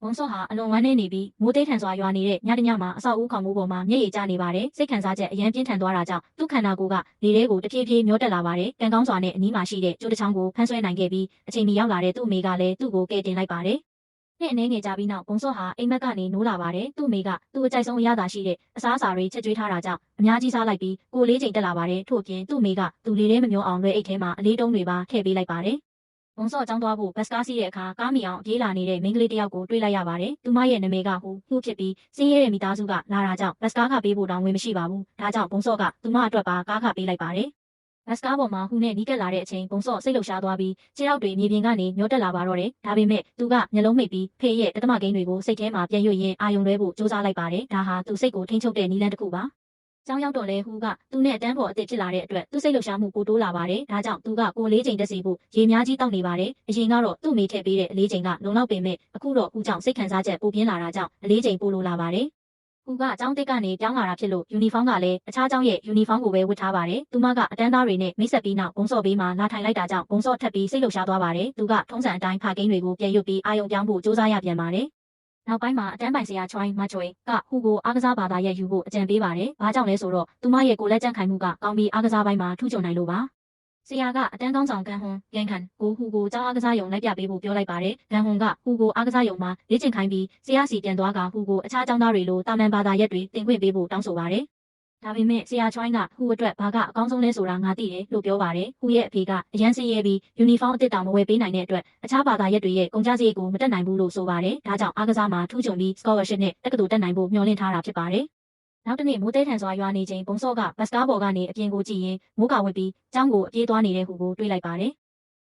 ဘုံစော့ဟာအလွန်ဝမ်းနည်းနေပြီးမိုးတိတ်ထန်စွာရွာနေတဲ့ညတညမှာအဆောက်အဦခေါင်မိုးပေါ်မှာမျက်ရည်ကျနေပါတယ်။စိတ်ခံစားချက်အရန်ပြင်းထန်သွားတာကြောင့်သူ့ခန္ဓာကိုယ်ကလေထဲကိုတဖြည်းဖြည်းမျောတက်လာပါတယ်။ကံကောင်းစွာနဲ့အနီးမှာရှိတဲ့ကျိုးတစ်ချောင်းကိုဖမ်းဆွဲနိုင်ခဲ့ပြီးအချိန်မီရောက်လာတဲ့သူ့အမေကလည်းသူ့ကိုကယ်တင်လိုက်ပါတယ်။နှစ်အနေငယ်ကြပြီးနောက်ဘုံစော့ဟာအိမ်မက်ကနေနိုးလာပါတယ်။သူ့အမေကသူ့အကြိုက်ဆုံးအရသာရှိတဲ့အစားအစာတွေချက်ကျွေးထားတာကြောင့်အများကြီးစားလိုက်ပြီးကိုယ်လေးချိန်တက်လာပါတယ်။ထို့အပြင်သူ့အမေကသူလေထဲမမျောအောင်လွယ်အိတ်ထဲမှာအလေးတုံးတွေပါထည့်ပေးလိုက်ပါတယ်။ဘုံစော့ကျောင်းသွားဖို့ဘတ်စကားစီးတဲ့အခါကားမီအောင်ပြေးလာနေတဲ့မိန်းကလေးတစ်ယောက်ကိုတွေ့လိုက်ရပါတယ်။သူမရဲ့နာမည်ကဟူဖြစ်ပြီးစင်းရဲတဲ့မိသားစုကလာတာကြောင့်ဘတ်စကားခပေးဖို့တောင်းဝင်မရှိပါဘူး။ဒါကြောင့်ဘုံစော့ကသူမအတွက်ပါကားခပေးလိုက်ပါတယ်။ဘတ်စကားပေါ်မှာဟူနဲ့နီးကပ်လာတဲ့အချိန်ဘုံစော့စိတ်လှုပ်ရှားသွားပြီးခြေထောက်တွေမြေပြင်ကနေမျောတက်လာပါတော့တယ်။ဒါပေမဲ့သူကမျက်လုံးမိတ်ပြီးဖေရဲ့တသမကိန်းတွေကိုစိတ်ထဲမှာပြန်ရွတ်ရင်းအာယုံလွဲဖို့စူးစမ်းလိုက်ပါတယ်။ဒါဟာသူစိတ်ကိုထိန်းချုပ်တဲ့နည်းလမ်းတစ်ခုပါ။ကျောင်းရောက်တော့လဲဟူကသူနဲ့အတန်းပေါ်အစ်စ်ဖြစ်လာတဲ့အတွက်သူစိတ်လှုပ်ရှားမှုပိုတိုးလာပါတယ်။ဒါကြောင့်သူကကိုလေးချိန်တက်စီဖို့ရေများကြီးတောက်နေပါတယ်။အရင်ကတော့သူ့မိထည့်ပေးတဲ့အလေးချိန်ကလုံလောက်ပေမဲ့အခုတော့ဟူကြောင့်စိတ်ခံစားချက်ပိုပြင်းလာတာကြောင့်အလေးချိန်ပိုလိုလာပါတယ်။ဟူကကျောင်းတက်ကနေပြောင်းလာတာဖြစ်လို့ယူနီဖောင်းကလည်းအခြားကျောင်းရဲ့ယူနီဖောင်းကိုပဲဝတ်ထားပါတယ်။သူမကအတန်းသားတွေနဲ့မိတ်ဆက်ပြီးနောက်ဘုံစော့ဘေးမှာလာထိုင်လိုက်တာကြောင့်ဘုံစော့ထပ်ပြီးစိတ်လှုပ်ရှားသွားပါတယ်။သူကထုံးစံအတိုင်းဖာကိန်းတွေကိုပြန်ရွတ်ပြီးအာယုံပြောင်းဖို့စူးစမ်းရပြန်ပါတယ်။နောက်ပိုင်းမှာအတန်းပိုင်ဆရာချွိုင်းမချွေကဟူကိုအားကစားဘာသာရပ်ယူဖို့အကြံပေးပါတယ်။ဘာကြောင့်လဲဆိုတော့သူမရဲ့ကိုလက်ကျန်ခိုင်မှုကကောင်းပြီးအားကစားပိုင်းမှာထူးချွန်နိုင်လို့ပါ။ဆရာကအတန်းကောင်းဆောင်ကန်ဟွန်ကန်ခန်ကိုဟူကိုကျောင်းအားကစားရုံလိုက်ပြပေးဖို့ပြောလိုက်ပါတယ်။ကန်ဟွန်ကဟူကိုအားကစားရုံမှာလေ့ကျင့်ခိုင်းပြီးဆရာစီပြန်သွားကဟူကိုအခြားကျောင်းသားတွေလိုတာမန်ဘာသာရပ်တွေသင်ခွင့်ပေးဖို့တောင်းဆိုပါတယ်။ဒါပေမဲ့ဆရာချွိုင်းကဟူအတွက်ဘာကအကောင်းဆုံးလဲဆိုတာငါသိတယ်လို့ပြောပါတယ်။ဟူရဲ့အဖေကအရန်စီးရဲပြီးယူနီဖောင်းအစ်စ်တောင်မဝယ်ပေးနိုင်တဲ့အတွက်အခြားဘာသာရပ်တွေရဲ့ကုန်ကျစရိတ်ကိုမတက်နိုင်ဘူးလို့ဆိုပါတယ်။ဒါကြောင့်အားကစားမှာထူးချွန်ပြီး scholarship နဲ့တက္ကသိုလ်တက်နိုင်ဖို့မျှော်လင့်ထားတာဖြစ်ပါတယ်။နောက်တစ်နေ့မိုးတဲထန်စွာရွာနေချိန်ဘုံစော့ကဘတ်စကားပေါ်ကနေအပြင်ကိုကြည့်ရင်မိုးကဝစ်ပြီးကျောင်းကိုအပြေးသွားနေတဲ့ဟူကိုတွေ့လိုက်ပါတယ်